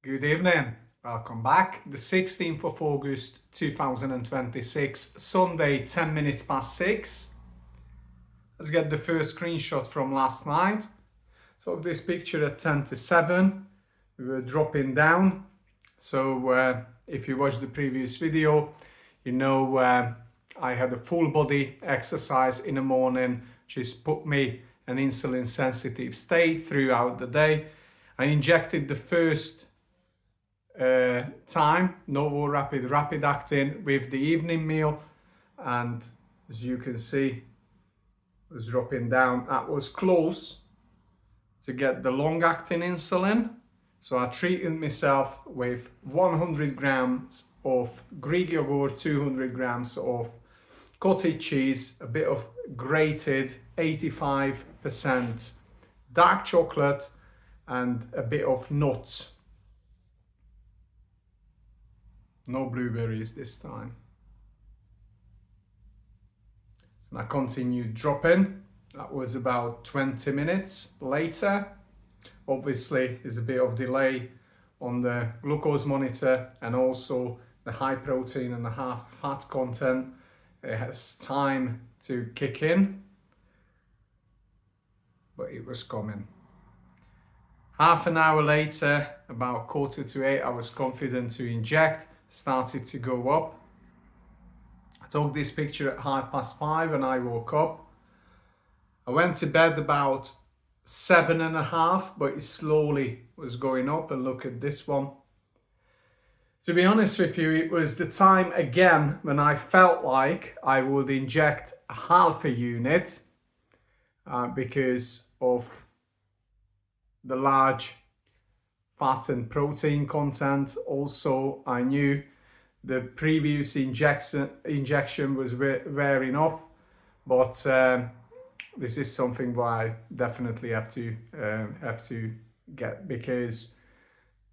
Good evening, welcome back. The 16th of August 2026, Sunday, 10 minutes past 6. Let's get the first screenshot from last night. So this picture at 10 to 7, we were dropping down. So if you watched the previous video, you know I had a full body exercise in the morning, just put me an insulin sensitive state throughout the day. I injected the first time Novo rapid acting with the evening meal, and as you can see, it was dropping down. That was close to get the long acting insulin, so I treated myself with 100 grams of Greek yogurt, 200 grams of cottage cheese, a bit of grated 85% dark chocolate, and a bit of nuts. No blueberries this time. And I continued dropping. That was about 20 minutes later. Obviously, there's a bit of delay on the glucose monitor, and also the high protein and the high fat content. It has time to kick in, but it was coming. Half an hour later, about 7:45, I was confident to inject. Started to go up. I took this picture at 5:30 when I woke up. I went to bed about 7:30, but it slowly was going up, and look at this one. To be honest with you, it was the time again when I felt like I would inject half a unit because of the large fat and protein content. Also, I knew the previous injection was wearing off, but this is something that I definitely have to get, because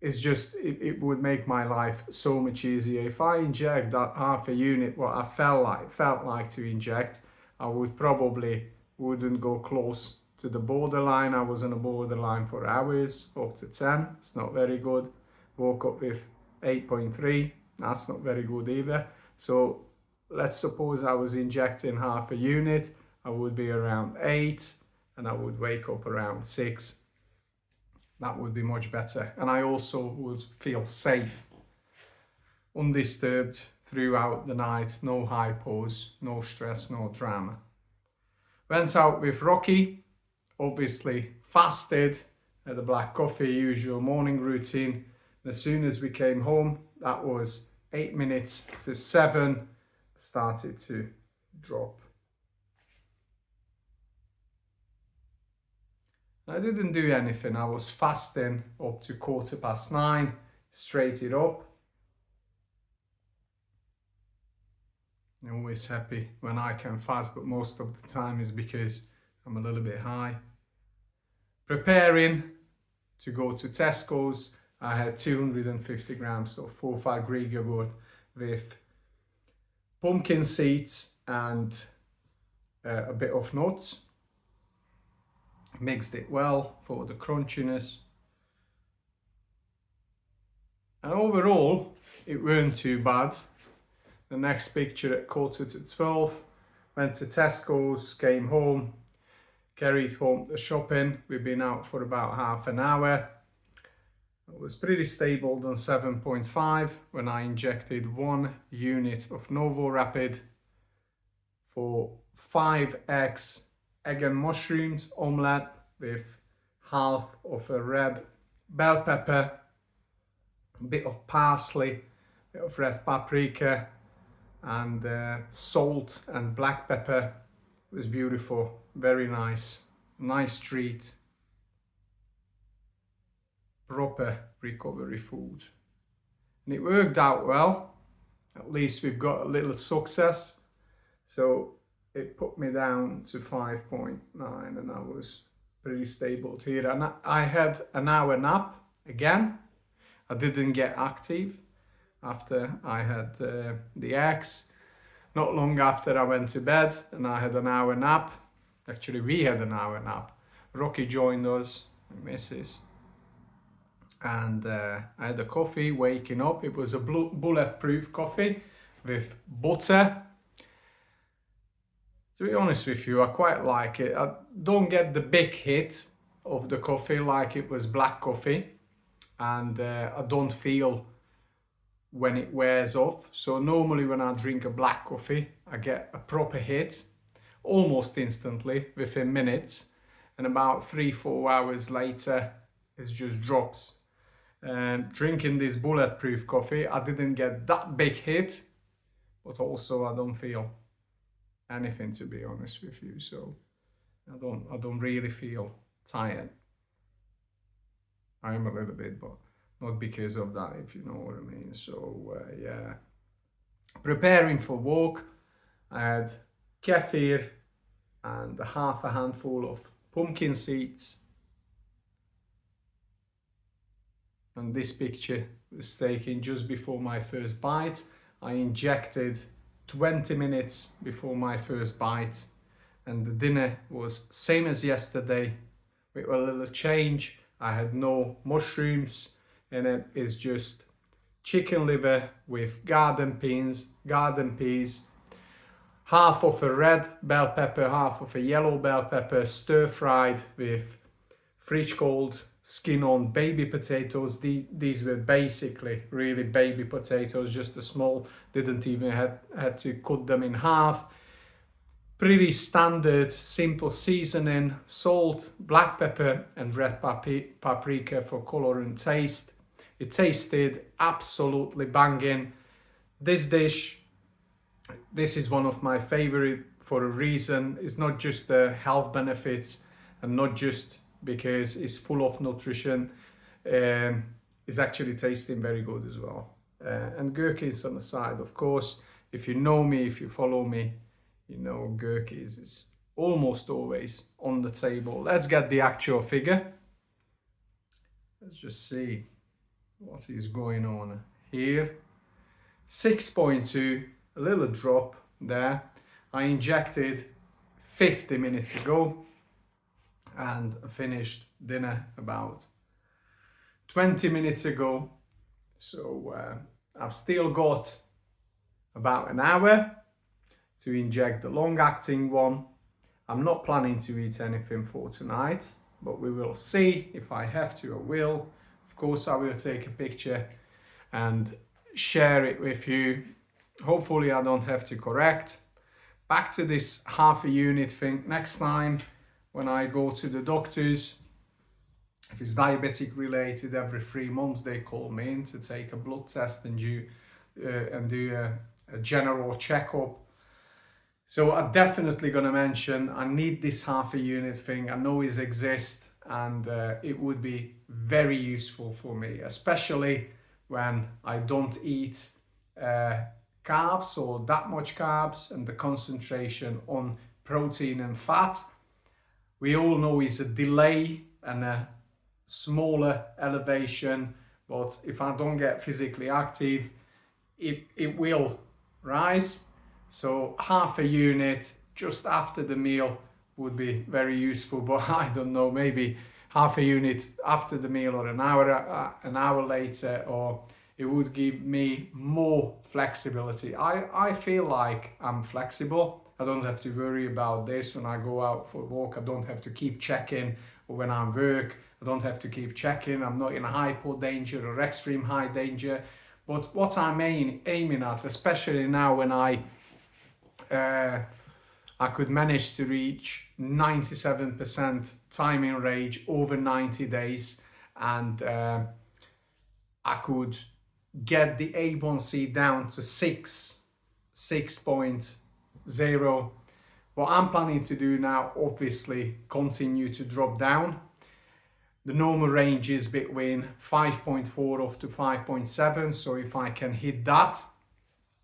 it's just it would make my life so much easier if I inject that half a unit. What I felt like to inject, I wouldn't go close to the borderline. I was on a borderline for hours, up to 10. It's not very good. Woke up with 8.3. That's not very good either. So let's suppose I was injecting half a unit. I would be around 8, and I would wake up around 6. That would be much better. And I also would feel safe, undisturbed throughout the night. No hypos, no stress, no drama. Went out with Rocky. Obviously fasted, had a black coffee, usual morning routine. And as soon as we came home, that was 8 minutes to 7, started to drop. I didn't do anything. I was fasting up to 9:15, straight it up. I'm always happy when I can fast, but most of the time is because I'm a little bit high. Preparing to go to Tesco's, I had 250 grams of 4-5 Greek yogurt with pumpkin seeds and a bit of nuts. Mixed it well for the crunchiness. And overall, it weren't too bad. The next picture at 11:45, went to Tesco's, came home, carried home the shopping. We've been out for about half an hour. It was pretty stable on 7.5 when I injected 1 unit of Novo Rapid for 5 eggs, egg and mushrooms omelette with half of a red bell pepper, a bit of parsley, a bit of red paprika, and salt and black pepper. It was beautiful, very nice treat. Proper recovery food, and it worked out well. At least we've got a little success. So it put me down to 5.9, and I was pretty stable here. And I had an hour nap again. I didn't get active after I had the eggs. Not long after I went to bed, and I had an hour nap. Actually, we had an hour nap. Rocky joined us, my missus. And I had a coffee, waking up. It was a bulletproof coffee with butter. To be honest with you, I quite like it. I don't get the big hit of the coffee like it was black coffee, and I don't feel when it wears off. So normally when I drink a black coffee, I get a proper hit almost instantly within minutes, and about 3-4 hours later it just drops. Drinking this bulletproof coffee, I didn't get that big hit, but also I don't feel anything, to be honest with you. So I don't really feel tired. I am a little bit, but not because of that, if you know what I mean. So yeah, preparing for walk, I had kefir and half a handful of pumpkin seeds. And this picture was taken just before my first bite. I injected 20 minutes before my first bite, and the dinner was same as yesterday with a little change. I had no mushrooms, and it is just chicken liver with garden peas, half of a red bell pepper, half of a yellow bell pepper, stir fried with fridge cold skin on baby potatoes. These were basically really baby potatoes, just a small, didn't even had to cut them in half. Pretty standard, simple seasoning, salt, black pepper and red paprika for color and taste. It tasted absolutely banging. This dish, this is one of my favorite for a reason. It's not just the health benefits and not just because it's full of nutrition. It's actually tasting very good as well. And gherkins on the side, of course. If you know me, if you follow me, you know gherkins is almost always on the table. Let's get the actual figure. Let's just see what is going on here. 6.2, a little drop there. I injected 50 minutes ago and finished dinner about 20 minutes ago. So I've still got about an hour to inject the long-acting one. I'm not planning to eat anything for tonight, but we will see. If I have to, I will. Of course, I will take a picture and share it with you. Hopefully I don't have to correct. Back to this half a unit thing. Next time when I go to the doctors, if it's diabetic related, every 3 months they call me in to take a blood test and do a general checkup. So I'm definitely going to mention I need this half a unit thing. I know it exists, and it would be very useful for me, especially when I don't eat carbs or that much carbs, and the concentration on protein and fat. We all know it's a delay and a smaller elevation, but if I don't get physically active, it will rise. So half a unit just after the meal would be very useful, but I don't know, maybe half a unit after the meal or an hour later, or it would give me more flexibility. I feel like I'm flexible. I don't have to worry about this when I go out for a walk. I don't have to keep checking, or when I'm work, I don't have to keep checking. I'm not in a hypo danger or extreme high danger. But what I'm aiming at, especially now when I could manage to reach 97% timing range over 90 days, and I could get the A1C down to 6.0. What I'm planning to do now, obviously, continue to drop down. The normal range is between 5.4 up to 5.7, so if I can hit that,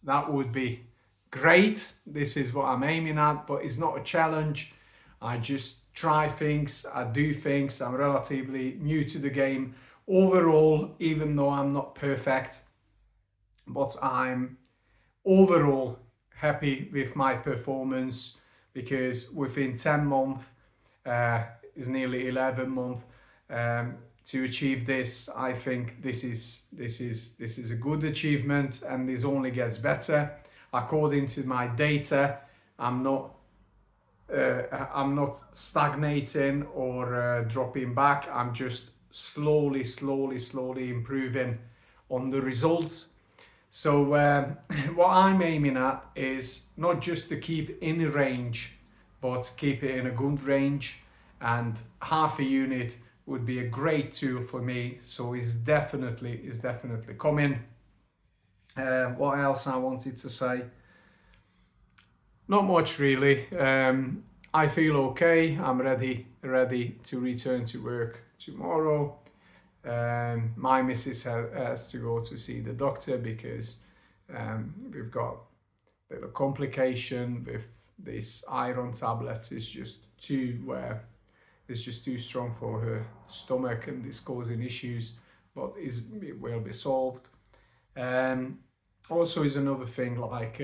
that would be great. This is what I'm aiming at, but it's not a challenge. I just try things, I do things. I'm relatively new to the game overall, even though I'm not perfect, but I'm overall happy with my performance, because within 10 months, is nearly 11 months, to achieve this. I think this is a good achievement, and this only gets better. According to my data, I'm not stagnating or dropping back. I'm just slowly improving on the results. So what I'm aiming at is not just to keep in range, but keep it in a good range, and half a unit would be a great tool for me. So it's definitely coming. What else I wanted to say? Not much really. I feel okay. I'm ready to return to work tomorrow. My missus has to go to see the doctor because we've got a little complication with this iron tablets. It's just too strong for her stomach, and it's causing issues, but it will be solved. Also is another thing, like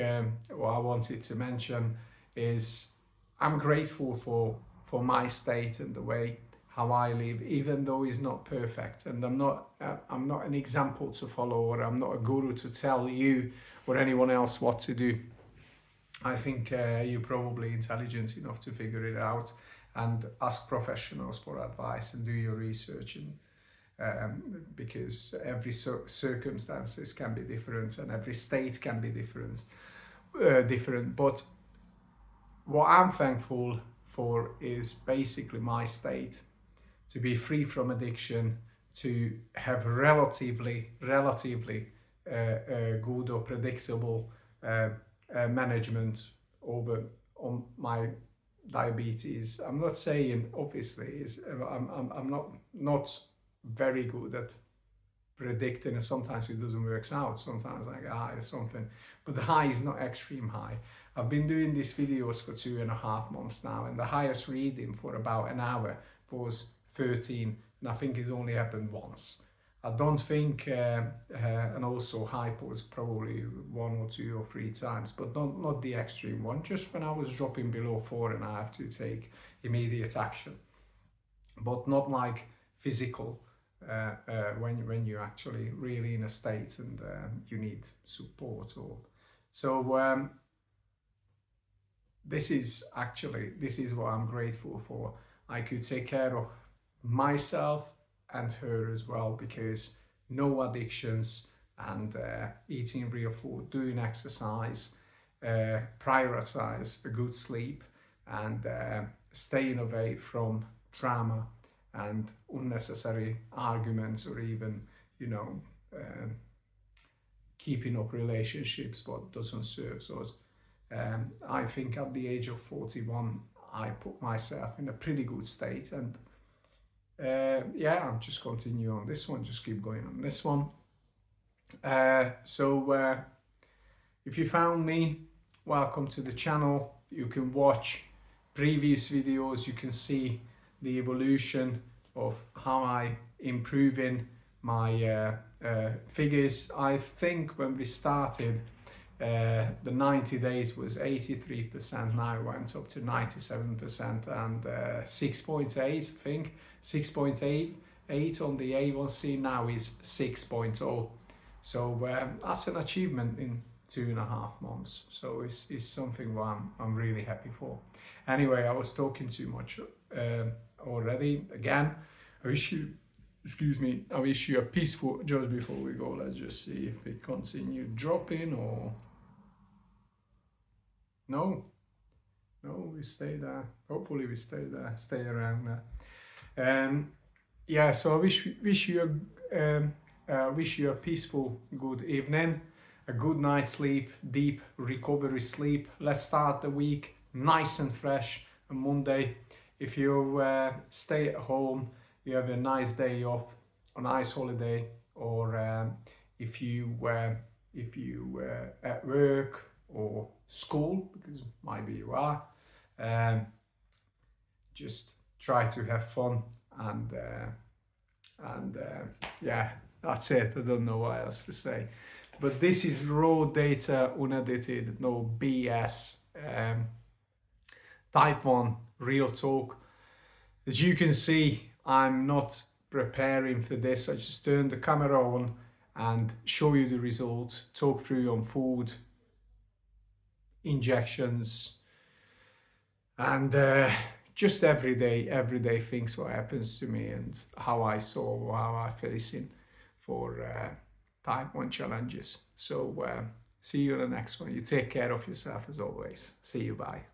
what I wanted to mention is I'm grateful for my state and the way how I live, even though it's not perfect, and I'm not an example to follow, or I'm not a guru to tell you or anyone else what to do. I think you're probably intelligent enough to figure it out and ask professionals for advice and do your research, and because every circumstances can be different and every state can be different. But what I'm thankful for is basically my state, to be free from addiction, to have relatively good or predictable management on my diabetes. I'm not saying, obviously, I'm not very good at predicting, and sometimes it doesn't work out. Sometimes I get high or something, but the high is not extreme high. I've been doing these videos for 2.5 months now, and the highest reading for about an hour was 13, and I think it's only happened once. I don't think, and also hypo was probably 1 or 2 or 3 times, but not the extreme one, just when I was dropping below 4 and I have to take immediate action, but not like physical, when you're actually really in a state and you need support. Or so this is what I'm grateful for. I could take care of myself and her as well, because no addictions, and eating real food, doing exercise, prioritize a good sleep, and staying away from drama and unnecessary arguments, or even keeping up relationships what doesn't serve us. I think at the age of 41 I put myself in a pretty good state, and I'm just continue on this one, just keep going on this one. So if you found me, welcome to the channel. You can watch previous videos, you can see the evolution of how I improving my figures. I think when we started, the 90 days was 83%, now it went up to 97%, and 6.8, I think 6.8 on the A1C now is 6.0. So that's an achievement in 2.5 months. So it's something what I'm really happy for. Anyway, I was talking too much already. Again, I wish you a peaceful, just before we go, let's just see if it continue dropping, or no, we stay there. Hopefully we stay around there. So I wish you a peaceful good evening, a good night's sleep, deep recovery sleep. Let's start the week nice and fresh on Monday. If you stay at home, you have a nice day off, a nice holiday, or if you at work or school, because maybe you are, just try to have fun, and that's it. I don't know what else to say, but this is raw data, unedited, no BS, type 1 real talk. As you can see, I'm not preparing for this, I just turn the camera on and show you the results, talk through on food, injections, and just everyday things what happens to me and how I solve, how I facing for type 1 challenges. So see you in the next one. You take care of yourself as always. See you, bye.